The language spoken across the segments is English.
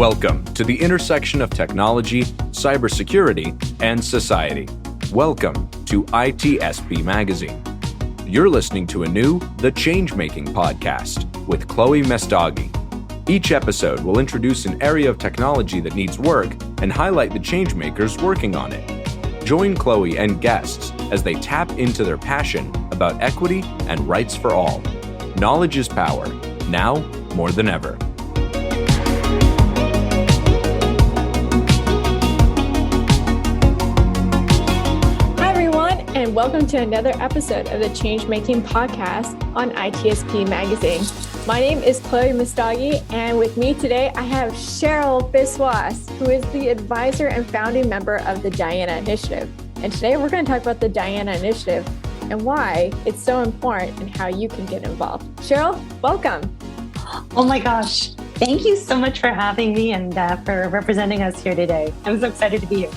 Welcome to the intersection of technology, cybersecurity, and society. Welcome to ITSP Magazine. You're listening to a new The Changemaking podcast with Chloé Messdaghi. Each episode will introduce an area of technology that needs work and highlight the changemakers working on it. Join Chloé and guests as they tap into their passion about equity and rights for all. Knowledge is power, now more than ever. And welcome to another episode of the Changemaking podcast on ITSP Magazine. My name is Chloé Messdaghi, and with me today I have Cheryl Biswas, who is the advisor and founding member of the Diana Initiative. And today we're going to talk about the Diana Initiative and why it's so important and how you can get involved. Cheryl, welcome. Oh my gosh. Thank you so much for having me and for representing us here today. I'm so excited to be here.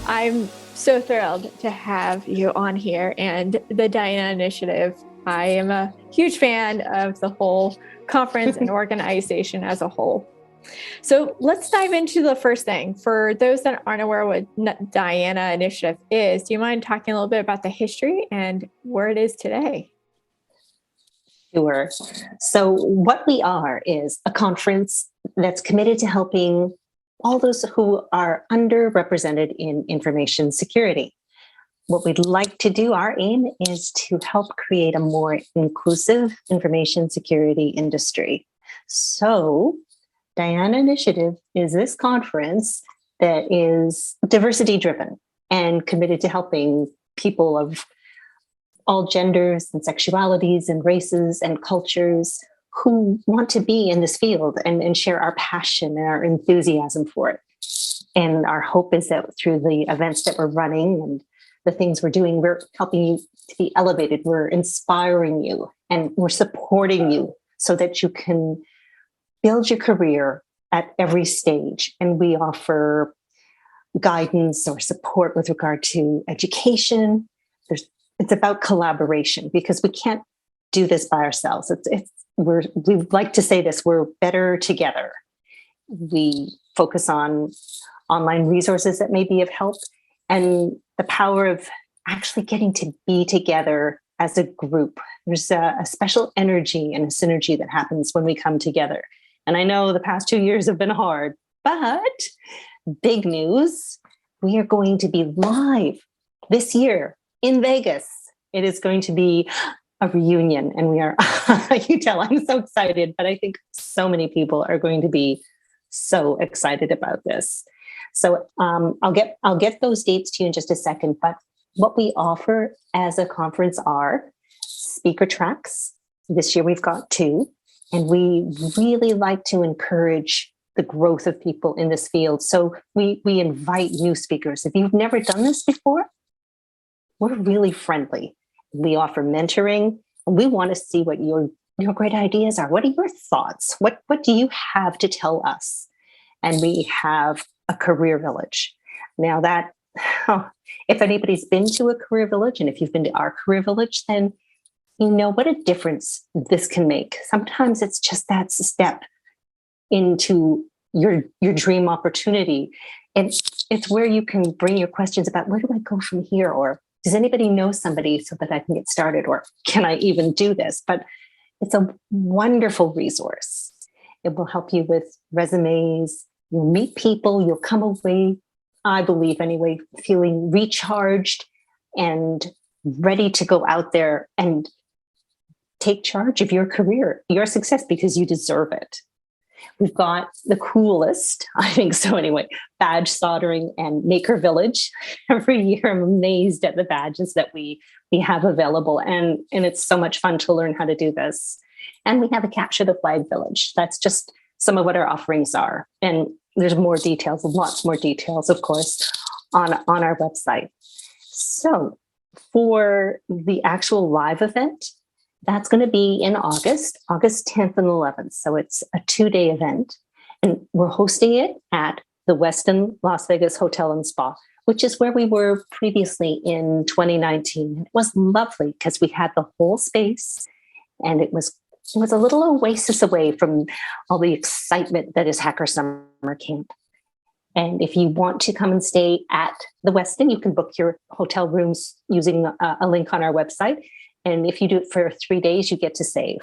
I'm so thrilled to have you on here and the Diana Initiative. I am a huge fan of the whole conference and organization as a whole. So let's dive into the first thing. For those that aren't aware what Diana Initiative is, do you mind talking a little bit about the history and where it is today? Sure. So what we are is a conference that's committed to helping all those who are underrepresented in information security. What we'd like to do, our aim is to help create a more inclusive information security industry. So Diana Initiative is this conference that is diversity driven and committed to helping people of all genders and sexualities and races and cultures who want to be in this field and share our passion and our enthusiasm for it. And our hope is that through the events that we're running and the things we're doing, we're helping you to be elevated, we're inspiring you, and we're supporting you so that you can build your career at every stage. And we offer guidance or support with regard to education. It's about collaboration because we can't do this by ourselves. We like to say this, we're better together. We focus on online resources that may be of help and the power of actually getting to be together as a group. There's a special energy and a synergy that happens when we come together. And I know the past 2 years have been hard, but big news, we are going to be live this year in Vegas. It is going to be a reunion, and we are, you can tell I'm so excited, but I think so many people are going to be so excited about this. So I'll get those dates to you in just a second, but what we offer as a conference are speaker tracks. This year we've got 2, and we really like to encourage the growth of people in this field. So we invite new speakers. If you've never done this before, we're really friendly. We offer mentoring, and we want to see what your great ideas are. What are your thoughts? What do you have to tell us? And we have a career village. Now that, if anybody's been to a career village, and if you've been to our career village, then you know what a difference this can make. Sometimes it's just that step into your dream opportunity. And it's where you can bring your questions about, where do I go from here? Or does anybody know somebody so that I can get started? Or can I even do this? But it's a wonderful resource. It will help you with resumes. You'll meet people. You'll come away, I believe anyway, feeling recharged and ready to go out there and take charge of your career, your success, because you deserve it. We've got the coolest, I think so anyway, badge soldering and maker village. Every year I'm amazed at the badges that we have available. And it's so much fun to learn how to do this. And we have a capture the flag village. That's just some of what our offerings are. And there's more details, lots more details, of course, on our website. So for the actual live event, that's going to be in August 10th and 11th. So it's a 2-day event. And we're hosting it at the Westin Las Vegas Hotel and Spa, which is where we were previously in 2019. It was lovely because we had the whole space and it was was a little oasis away from all the excitement that is Hacker Summer Camp. And if you want to come and stay at the Westin, you can book your hotel rooms using a link on our website. And if you do it for 3 days, you get to save.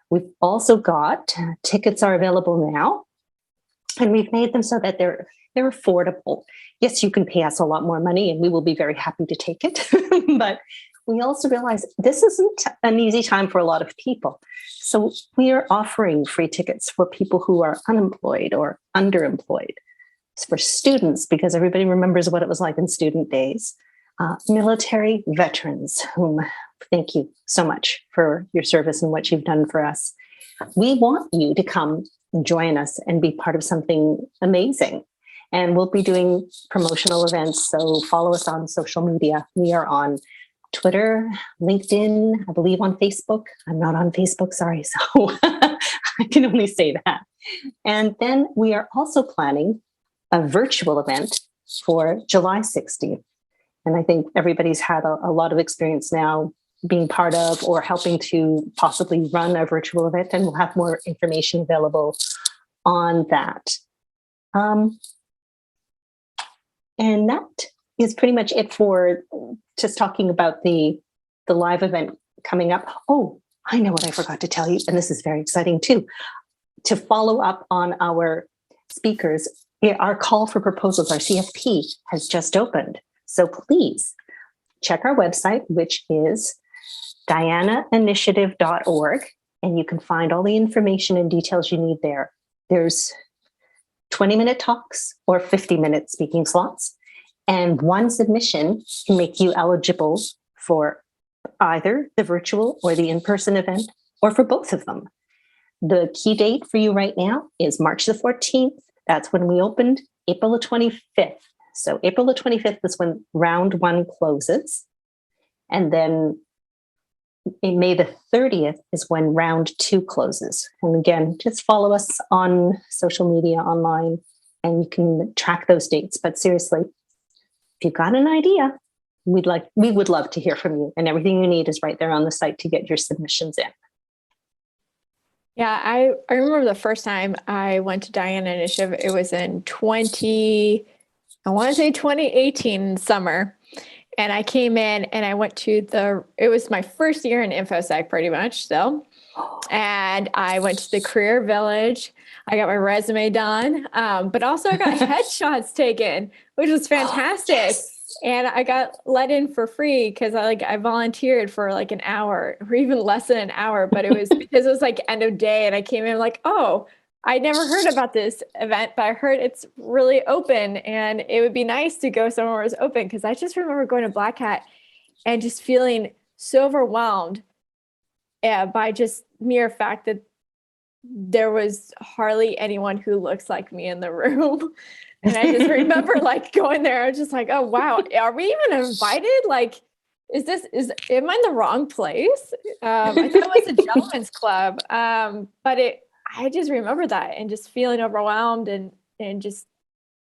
We've also got tickets are available now, and we've made them so that they're affordable. Yes, you can pay us a lot more money, and we will be very happy to take it. But we also realize this isn't an easy time for a lot of people. So we are offering free tickets for people who are unemployed or underemployed. It's for students, because everybody remembers what it was like in student days. Military veterans, whom thank you so much for your service and what you've done for us. We want you to come join us and be part of something amazing. And we'll be doing promotional events. So follow us on social media. We are on Twitter, LinkedIn, I believe on Facebook. I'm not on Facebook, sorry. So I can only say that. And then we are also planning a virtual event for July 16th. And I think everybody's had a lot of experience now being part of or helping to possibly run a virtual event, and we'll have more information available on that. And that is pretty much it for just talking about the live event coming up. Oh, I know what I forgot to tell you, and this is very exciting too. To follow up on our speakers, our call for proposals, our CFP, has just opened. So please check our website, which is dianainitiative.org, and you can find all the information and details you need there. There's 20-minute talks or 50-minute speaking slots, and one submission can make you eligible for either the virtual or the in-person event, or for both of them. The key date for you right now is March the 14th. That's when we opened. April the 25th. So April the 25th is when round one closes. And then May the 30th is when round two closes. And again, just follow us on social media online and you can track those dates. But seriously, if you've got an idea, we would love to hear from you. And everything you need is right there on the site to get your submissions in. Yeah, I remember the first time I went to Diana Initiative, it was in 2018 summer. And I came in and I went to it was my first year in InfoSec pretty much still. And I went to the Career Village. I got my resume done, but also I got headshots taken, which was fantastic. Yes. And I got let in for free because I volunteered for like an hour or even less than an hour, but it was because it was like end of day and I came in like, oh, I never heard about this event, but I heard it's really open and it would be nice to go somewhere where it's open. Because I just remember going to Black Hat and just feeling so overwhelmed by just mere fact that there was hardly anyone who looks like me in the room. And I just remember going there, I was just like, oh, wow, are we even invited? Like, am I in the wrong place? I thought it was a gentleman's club, but I just remember that and just feeling overwhelmed and just,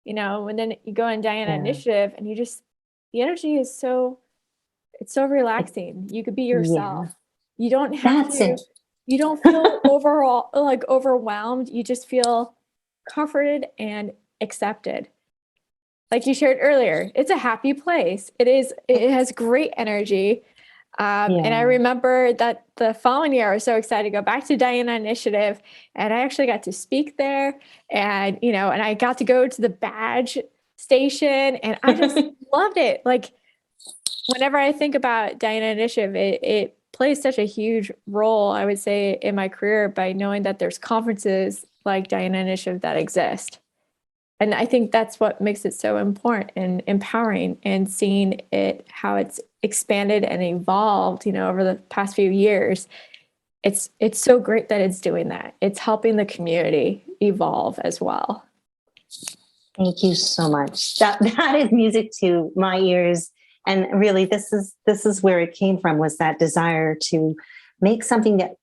and then you go in Diana Initiative and the energy is it's so relaxing. You could be yourself. Yeah. You don't have to, you don't feel overall overwhelmed. You just feel comforted and accepted. Like you shared earlier, it's a happy place. It has great energy. And I remember that the following year, I was so excited to go back to Diana Initiative, and I actually got to speak there, and and I got to go to the badge station, and I just loved it. Like whenever I think about Diana Initiative, it plays such a huge role, I would say, in my career by knowing that there's conferences like Diana Initiative that exist. And I think that's what makes it so important and empowering, and seeing how it's expanded and evolved, over the past few years. It's so great that it's doing that. It's helping the community evolve as well. Thank you so much. That is music to my ears. And really, this is where it came from, was that desire to make something that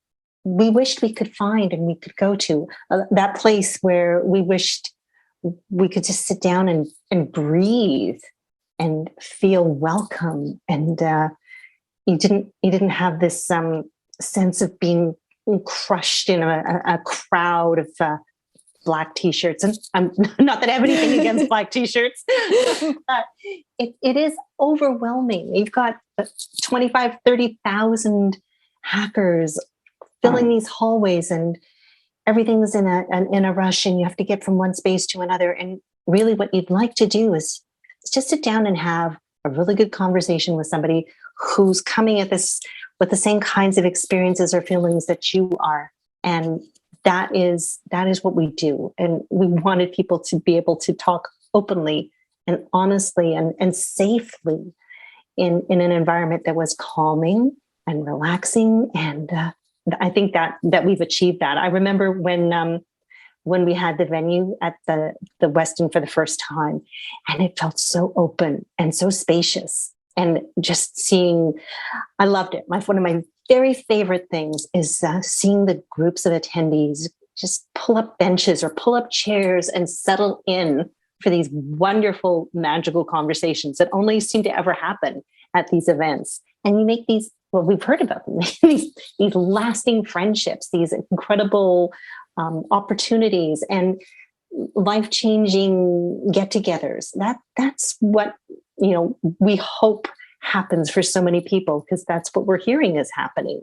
we wished we could find and we could go to, that place where we wished we could just sit down and breathe and feel welcome. And you didn't have this sense of being crushed in a crowd of black t-shirts. And I'm not that I have anything against black t-shirts, but it is overwhelming. You've got 25, 30,000 hackers filling these hallways, and everything's in a rush, and you have to get from one space to another. And really what you'd like to do is just sit down and have a really good conversation with somebody who's coming at this with the same kinds of experiences or feelings that you are. And that is what we do. And we wanted people to be able to talk openly and honestly and safely in an environment that was calming and relaxing. And I think that we've achieved that. I remember when we had the venue at the Westin for the first time, and it felt so open and so spacious. And just seeing, I loved it. One of my very favorite things is seeing the groups of attendees just pull up benches or pull up chairs and settle in for these wonderful, magical conversations that only seem to ever happen at these events. And you make these, well, we've heard about them, these lasting friendships, these incredible opportunities and life-changing get-togethers. That's what, we hope happens for so many people, because that's what we're hearing is happening.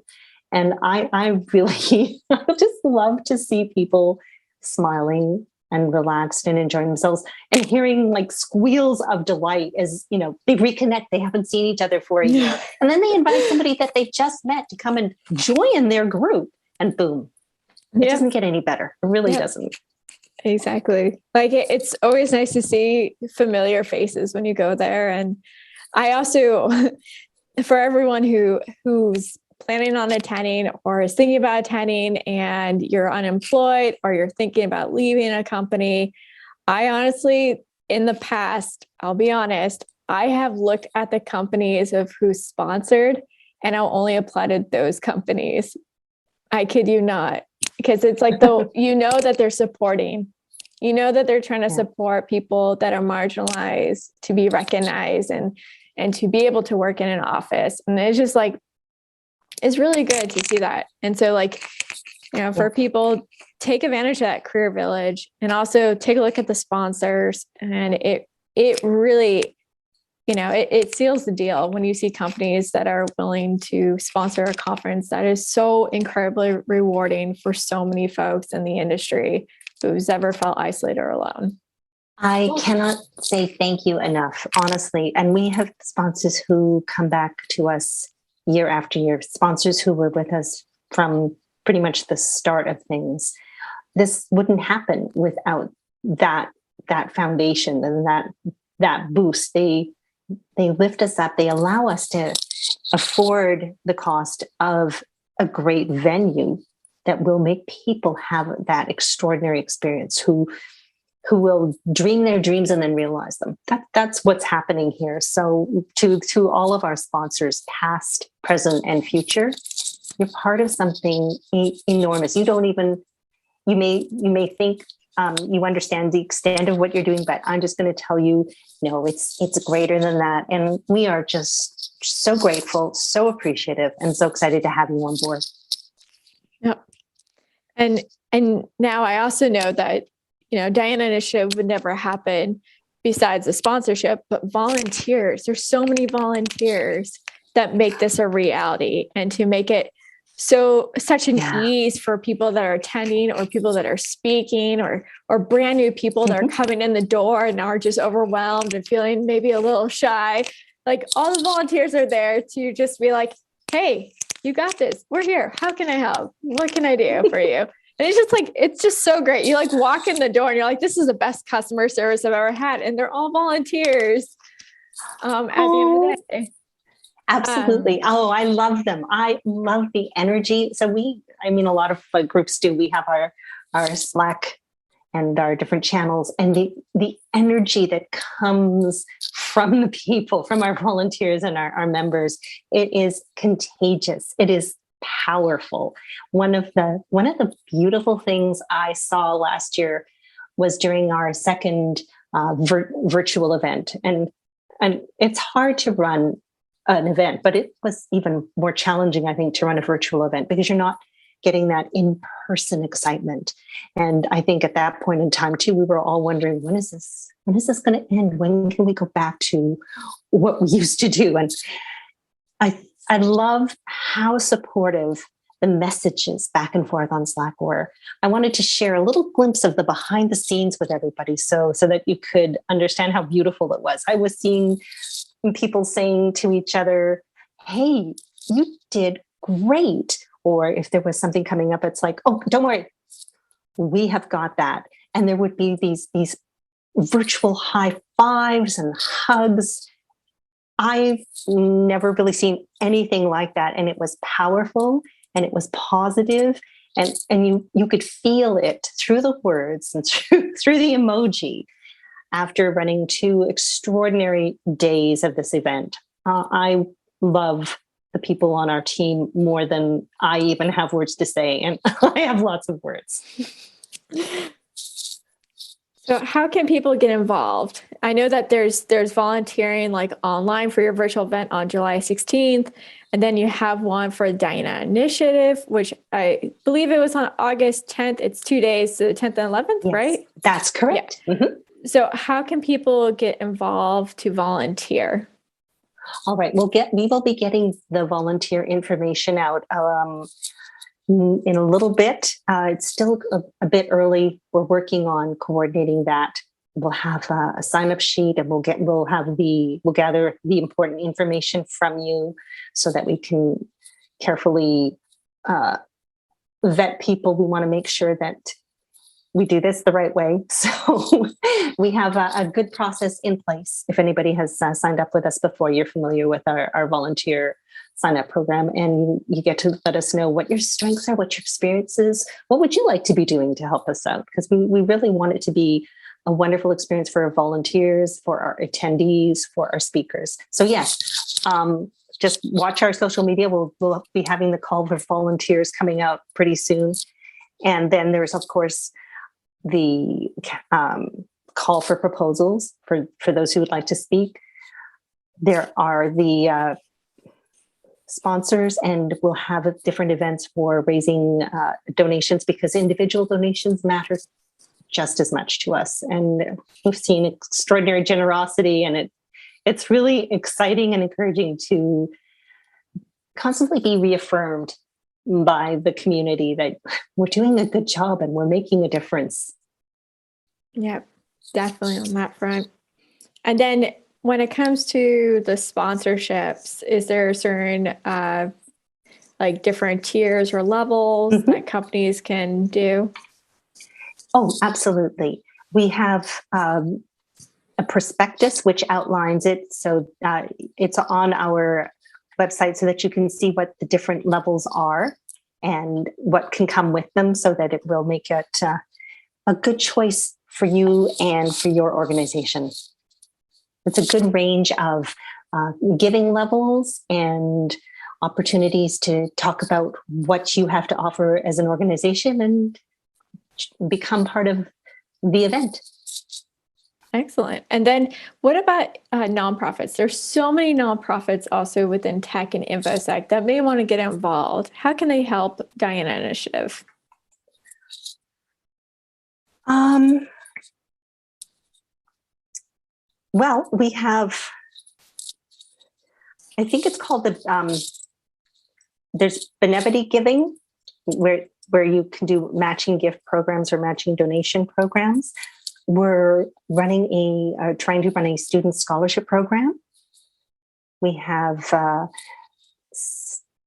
And I really just love to see people smiling and relaxed and enjoying themselves, and hearing like squeals of delight as, they reconnect. They haven't seen each other for a year. And then they invite somebody that they just met to come and join their group, and boom, it doesn't get any better. It really doesn't. Exactly. Like it's always nice to see familiar faces when you go there. And I also, for everyone who's planning on attending or is thinking about attending, and you're unemployed or you're thinking about leaving a company, I honestly, in the past, I'll be honest, I have looked at the companies of who's sponsored, and I'll only apply to those companies. I kid you not. Because it's like, that they're supporting, that they're trying to support people that are marginalized to be recognized and to be able to work in an office. And it's just like, it's really good to see that. And so for people, take advantage of that career village, and also take a look at the sponsors. And it really, it seals the deal when you see companies that are willing to sponsor a conference that is so incredibly rewarding for so many folks in the industry who's ever felt isolated or alone. I cannot say thank you enough, honestly. And we have sponsors who come back to us year after year, sponsors who were with us from pretty much the start of things. This wouldn't happen without that foundation and that boost. They lift us up. They allow us to afford the cost of a great venue that will make people have that extraordinary experience, who will dream their dreams and then realize them. That's what's happening here. So to all of our sponsors, past, present, and future, you're part of something enormous. You may think you understand the extent of what you're doing, but I'm just going to tell you, no, it's greater than that. And we are just so grateful, so appreciative, and so excited to have you on board. Yep. And now I also know that, Diana Initiative would never happen besides the sponsorship, but volunteers, there's so many volunteers that make this a reality, and to make it such an ease for people that are attending, or people that are speaking, or brand new people that are coming in the door and are just overwhelmed and feeling maybe a little shy. Like, all the volunteers are there to just be like, hey, you got this. We're here. How can I help? What can I do for you? And it's just so great. You walk in the door and you're like, this is the best customer service I've ever had. And they're all volunteers at the end of the day. Absolutely. I love them. I love the energy. So a lot of groups do. We have our Slack and our different channels, and the energy that comes from the people, from our volunteers and our members, it is contagious. It is powerful. One of the beautiful things I saw last year was during our second virtual event, and it's hard to run an event, but it was even more challenging, I think, to run a virtual event, because you're not getting that in-person excitement. And I think at that point in time too, we were all wondering, when is this going to end? When can we go back to what we used to do? And I love how supportive the messages back and forth on Slack were. I wanted to share a little glimpse of the behind the scenes with everybody so that you could understand how beautiful it was. I was seeing people saying to each other, hey, you did great. Or if there was something coming up, it's like, oh, don't worry, we have got that. And there would be these virtual high fives and hugs. I've never really seen anything like that. And it was powerful and it was positive. And you could feel it through the words and through the emoji after running 2 extraordinary days of this event. I love the people on our team more than I even have words to say. And I have lots of words. So how can people get involved? I know that there's volunteering like online for your virtual event on July 16th. And then you have one for the Diana Initiative, which I believe it was on August 10th. It's 2 days, so the 10th and 11th, yes, right? That's correct. Yeah. Mm-hmm. So how can people get involved to volunteer? All right, we will be getting the volunteer information out in a little bit. It's still a bit early. We're working on coordinating that. We'll have a sign-up sheet, and we'll gather the important information from you so that we can carefully vet people. We want to make sure that we do this the right way. So we have a good process in place. If anybody has signed up with us before, you're familiar with our volunteer sign-up program, and you get to let us know what your strengths are, what your experience is, what would you like to be doing to help us out? Because we really want it to be a wonderful experience for our volunteers, for our attendees, for our speakers. So yes, just watch our social media. We'll be having the call for volunteers coming out pretty soon. And then there's, of course, the call for proposals for those who would like to speak. There are the sponsors, and we'll have different events for raising donations, because individual donations matter just as much to us. And we've seen extraordinary generosity, and it's really exciting and encouraging to constantly be reaffirmed by the community that we're doing a good job and we're making a difference. Yeah, definitely on that front. And then when it comes to the sponsorships, is there certain like different tiers or levels mm-hmm. that companies can do? Oh, absolutely. We have a prospectus which outlines it. So it's on our website so that you can see what the different levels are and what can come with them, so that it will make it a good choice for you and for your organization. It's a good range of giving levels and opportunities to talk about what you have to offer as an organization and become part of the event. Excellent. And then what about nonprofits? There's so many nonprofits also within tech and InfoSec that may want to get involved. How can they help Diana Initiative? Well, we have, I think it's called there's Benevity Giving, where you can do matching gift programs or matching donation programs. We're running trying to run a student scholarship program. We have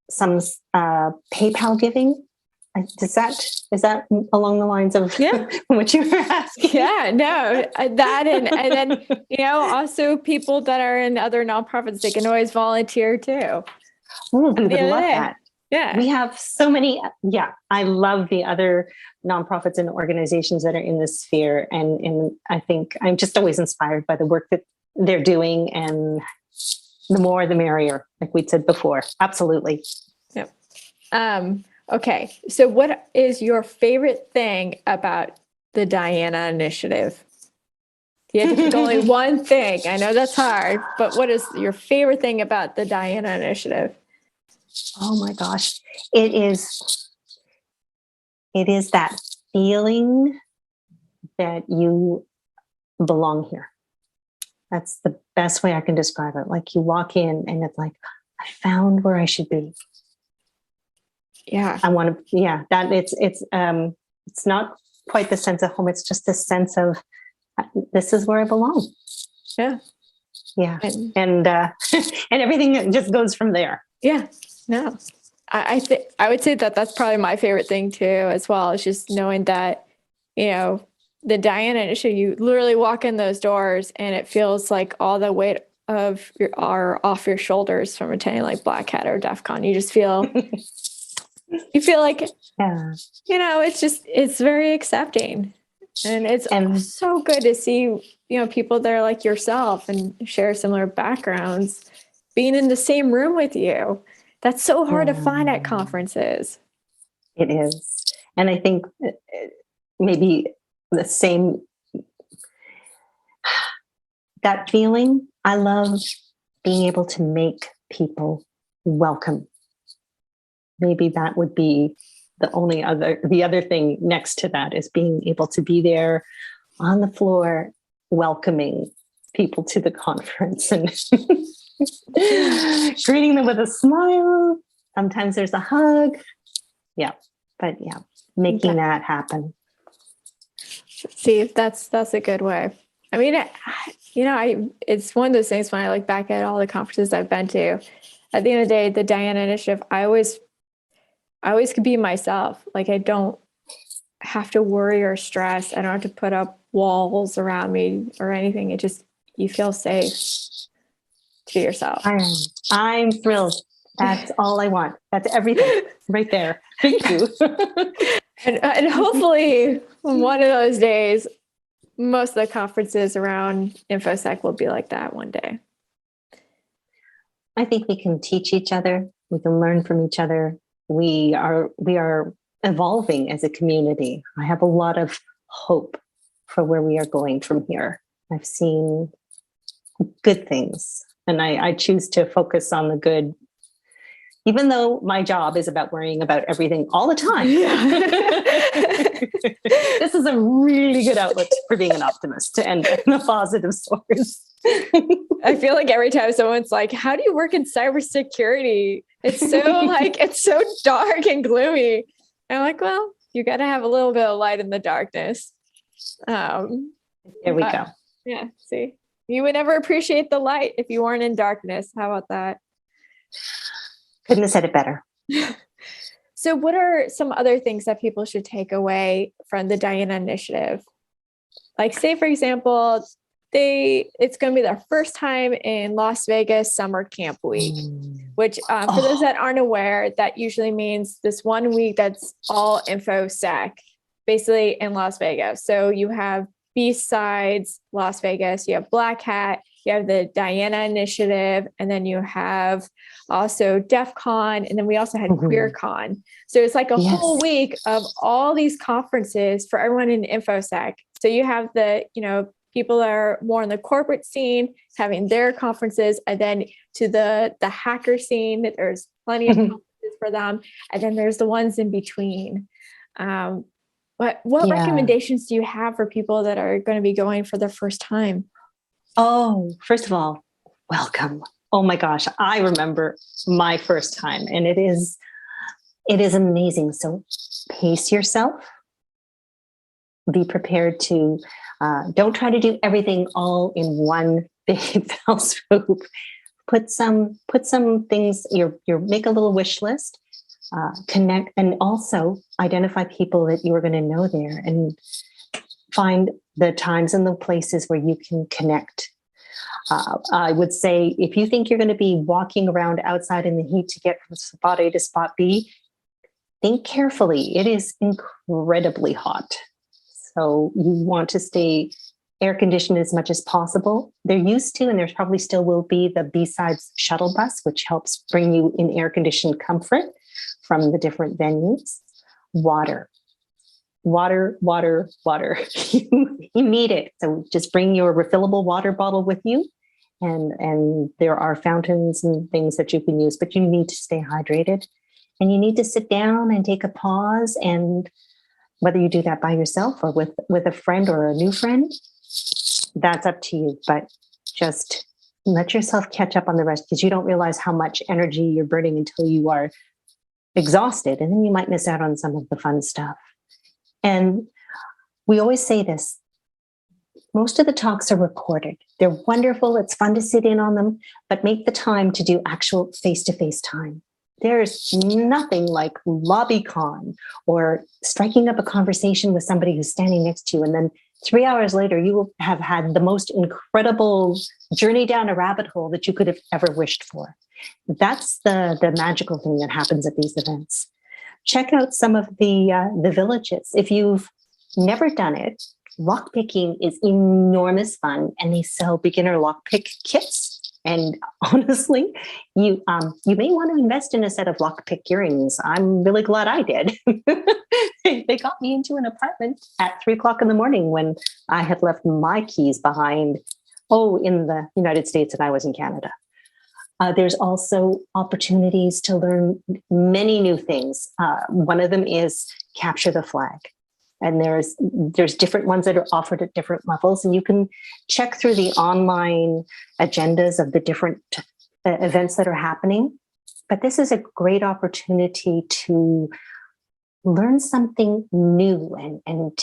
some PayPal giving. Is that along the lines of what you were asking? Yeah, no, that and then also people that are in other nonprofits, they can always volunteer too. Oh, we would love that. Yeah, we have so many. Yeah, I love the other nonprofits and organizations that are in this sphere, and I think I'm just always inspired by the work that they're doing, and the more the merrier, like we said before. Absolutely. Yep. Okay, so what is your favorite thing about the Diana Initiative? You have to pick only one thing. I know that's hard, but what is your favorite thing about the Diana Initiative? Oh my gosh. It is It is that feeling that you belong here. That's the best way I can describe it. Like you walk in and it's like, I found where I should be. Yeah. I want to, yeah, that it's not quite the sense of home. It's just the sense of this is where I belong. Yeah. Yeah. And and everything just goes from there. Yeah. No, I would say that that's probably my favorite thing too, as well. Is just knowing that, the Diana initiative, you literally walk in those doors and it feels like all the weight of are off your shoulders from attending like Black Hat or DEF CON. You just feel, you feel like, Yeah. it's very accepting. And it's so good to see, people that are like yourself and share similar backgrounds being in the same room with you. That's so hard to find at conferences. It is. And I think maybe the same, that feeling, I love being able to make people welcome. Maybe that would be the other thing next to that is being able to be there on the floor, welcoming people to the conference and greeting them with a smile. Sometimes there's a hug. Yeah. But yeah, making that happen. See, that's a good way. I mean, it's one of those things when I look back at all the conferences I've been to, at the end of the day, the Diana Initiative, I always could be myself. Like I don't have to worry or stress. I don't have to put up walls around me or anything. It just, you feel safe to be yourself. I'm thrilled. That's all I want. That's everything right there. Thank you. And hopefully one of those days, most of the conferences around InfoSec will be like that one day. I think we can teach each other. We can learn from each other. We are evolving as a community. I have a lot of hope for where we are going from here. I've seen good things, and I choose to focus on the good, even though my job is about worrying about everything all the time. This is a really good outlet for being an optimist and a positive source. I feel like every time someone's like, how do you work in cybersecurity? It's so it's so dark and gloomy. And I'm like, well, you got to have a little bit of light in the darkness. There we go. Yeah. See, you would never appreciate the light if you weren't in darkness. How about that? Couldn't have said it better. So what are some other things that people should take away from the Diana Initiative? Like say, for example, it's going to be their first time in Las Vegas Summer Camp Week, which for those that aren't aware, that usually means this 1 week that's all InfoSec, basically in Las Vegas. So you have B-Sides, Las Vegas, you have Black Hat, you have the Diana Initiative, and then you have also DEF CON, and then we also had QueerCon. So it's like a whole week of all these conferences for everyone in InfoSec. So you have the, people that are more in the corporate scene having their conferences, and then to the hacker scene, there's plenty of conferences for them. And then there's the ones in between. What recommendations do you have for people that are going to be going for their first time? Oh, first of all, welcome. Oh my gosh, I remember my first time, and it is amazing. So pace yourself. Be prepared to don't try to do everything all in one big fell swoop. Put some things. Make a little wish list. Connect, and also identify people that you are going to know there, and find the times and the places where you can connect. I would say if you think you're going to be walking around outside in the heat to get from spot A to spot B, think carefully. It is incredibly hot. So you want to stay air conditioned as much as possible. They're used to, and there's probably still will be, the B-Sides shuttle bus, which helps bring you in air conditioned comfort from the different venues. Water. You need it. So just bring your refillable water bottle with you. And there are fountains and things that you can use, but you need to stay hydrated. And you need to sit down and take a pause and Whether you do that by yourself or with a friend or a new friend, that's up to you. But just let yourself catch up on the rest, because you don't realize how much energy you're burning until you are exhausted. And then you might miss out on some of the fun stuff. And we always say this, most of the talks are recorded. They're wonderful. It's fun to sit in on them, but make the time to do actual face-to-face time. There's nothing like LobbyCon or striking up a conversation with somebody who's standing next to you. And then 3 hours later, you will have had the most incredible journey down a rabbit hole that you could have ever wished for. That's the magical thing that happens at these events. Check out some of the villages. If you've never done it, lockpicking is enormous fun, and they sell beginner lockpick kits. And honestly, you may want to invest in a set of lockpick earrings. I'm really glad I did. They got me into an apartment at 3:00 in the morning when I had left my keys behind, in the United States, and I was in Canada. There's also opportunities to learn many new things. One of them is capture the flag. And there's different ones that are offered at different levels, and you can check through the online agendas of the different events that are happening. But this is a great opportunity to learn something new, and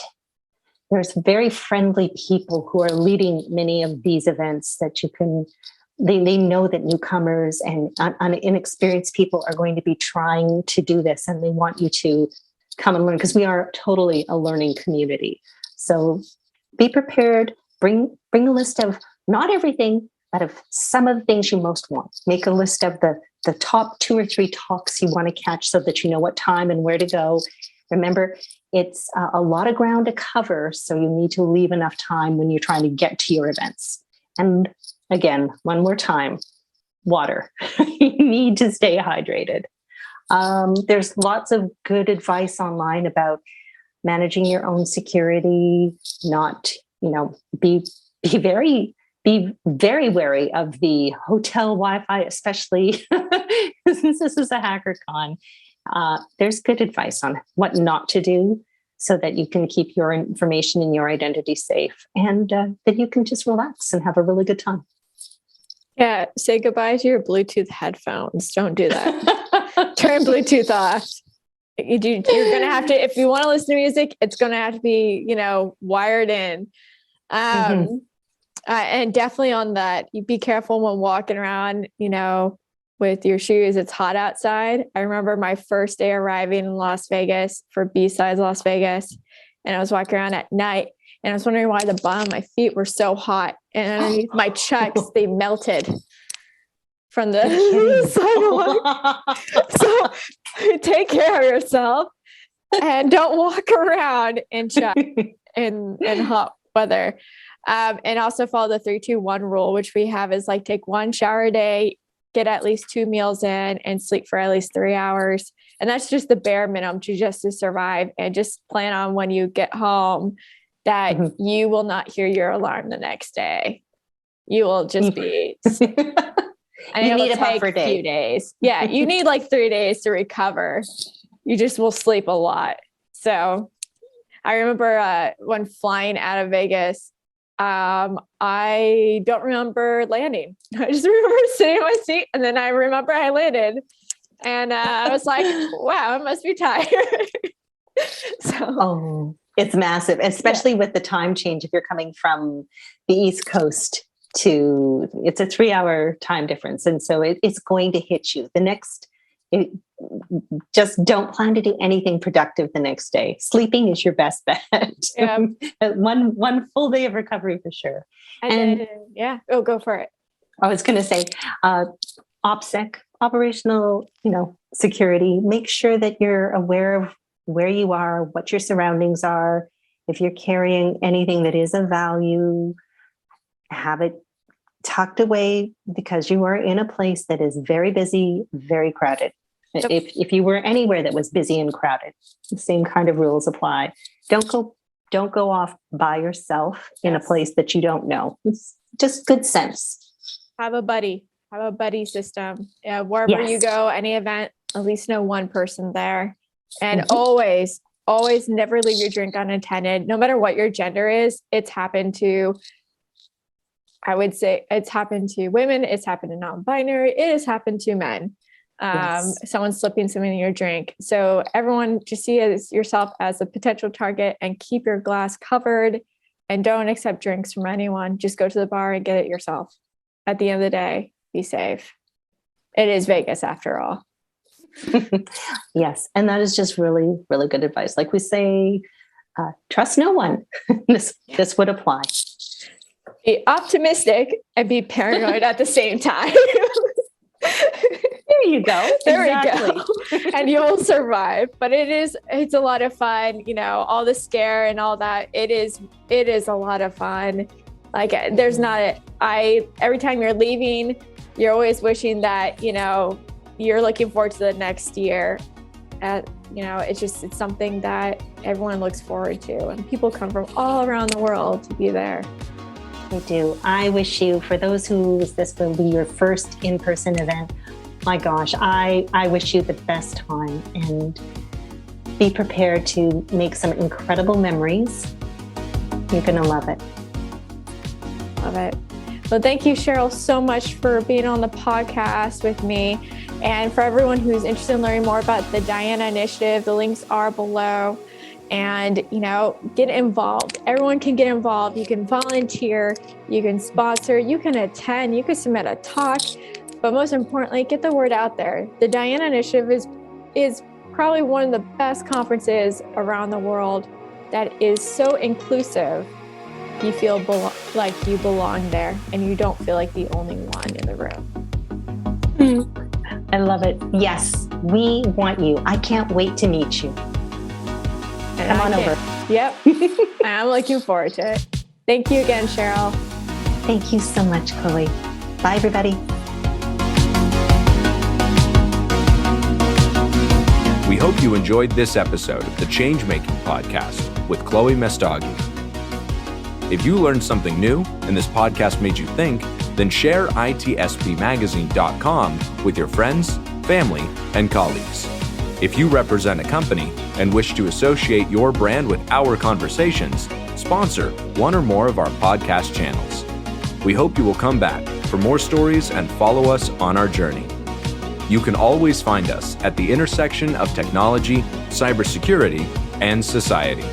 there's very friendly people who are leading many of these events that you can. They know that newcomers and inexperienced people are going to be trying to do this, and they want you to come and learn, because we are totally a learning community. So be prepared, bring a list of not everything, but of some of the things you most want. Make a list of the top 2 or 3 talks you want to catch so that you know what time and where to go. Remember, it's a lot of ground to cover, so you need to leave enough time when you're trying to get to your events. And again, one more time, water. You need to stay hydrated. There's lots of good advice online about managing your own security, not, be very wary of the hotel Wi-Fi, especially since this is a hacker con. There's good advice on what not to do so that you can keep your information and your identity safe, and that you can just relax and have a really good time. Yeah, say goodbye to your Bluetooth headphones. Don't do that. Turn Bluetooth off. You're going to have to, if you want to listen to music, it's going to have to be, wired in. And definitely on that, you be careful when walking around, with your shoes. It's hot outside. I remember my first day arriving in Las Vegas for B-Sides Las Vegas, and I was walking around at night, and I was wondering why the bottom of my feet were so hot, and underneath my chucks, they melted from the sidewalk. So take care of yourself and don't walk around in chucks in hot weather. And also follow the 3-2-1 rule, which we have is like take 1 shower a day, get at least 2 meals in, and sleep for at least 3 hours. And that's just the bare minimum to survive. And just plan on when you get home that you will not hear your alarm the next day. You will just be. And you need a buffer day. Few days. Yeah, you need like 3 days to recover. You just will sleep a lot. So I remember when flying out of Vegas, I don't remember landing. I just remember sitting in my seat, and then I remember I landed, and I was like, wow, I must be tired. It's massive, especially with the time change. If you're coming from the East Coast it's a 3-hour time difference. And so it's going to hit you just don't plan to do anything productive the next day. Sleeping is your best bet. Yeah. One full day of recovery for sure. Go for it. I was going to say, OPSEC, operational, security, make sure that you're aware of where you are, what your surroundings are. If you're carrying anything that is of value, have it tucked away, because you are in a place that is very busy, very crowded. Yep. If you were anywhere that was busy and crowded, the same kind of rules apply. Don't go off by yourself in a place that you don't know. It's just good sense. Have a buddy system. Wherever you go, any event, at least know one person there. And always always never leave your drink unattended. No matter what your gender is, it's happened to, I would say it's happened to women. It's happened to non-binary. It has happened to men. Someone slipping something in your drink. So everyone just see yourself as a potential target and keep your glass covered and don't accept drinks from anyone. Just go to the bar and get it yourself. At the end of the day, be safe. It is Vegas after all. Yes. And that is just really, really good advice. Like we say, trust no one. This would apply. Be optimistic and be paranoid at the same time. There you go. There we go. And you'll survive. But it's a lot of fun, all the scare and all that. It is a lot of fun. Like every time you're leaving, you're always wishing that, you're looking forward to the next year. It's something that everyone looks forward to, and people come from all around the world to be there. They do. I wish you, for those who this will be your first in-person event, my gosh, I wish you the best time, and be prepared to make some incredible memories. You're going to love it. Love it. Well, thank you, Cheryl, so much for being on the podcast with me. And for everyone who's interested in learning more about the Diana Initiative, the links are below. And, get involved. Everyone can get involved. You can volunteer, you can sponsor, you can attend, you can submit a talk. But most importantly, get the word out there. The Diana Initiative is probably one of the best conferences around the world that is so inclusive. You feel like you belong there, and you don't feel like the only one in the room. I love it. Yes, we want you. I can't wait to meet you. Come on over. Yep. I'm looking forward to it. Thank you again, Cheryl. Thank you so much, Chloe. Bye, everybody. We hope you enjoyed this episode of the Changemaking podcast with Chloé Messdaghi. If you learned something new and this podcast made you think, then share itspmagazine.com with your friends, family, and colleagues. If you represent a company and wish to associate your brand with our conversations, sponsor one or more of our podcast channels. We hope you will come back for more stories and follow us on our journey. You can always find us at the intersection of technology, cybersecurity, and society.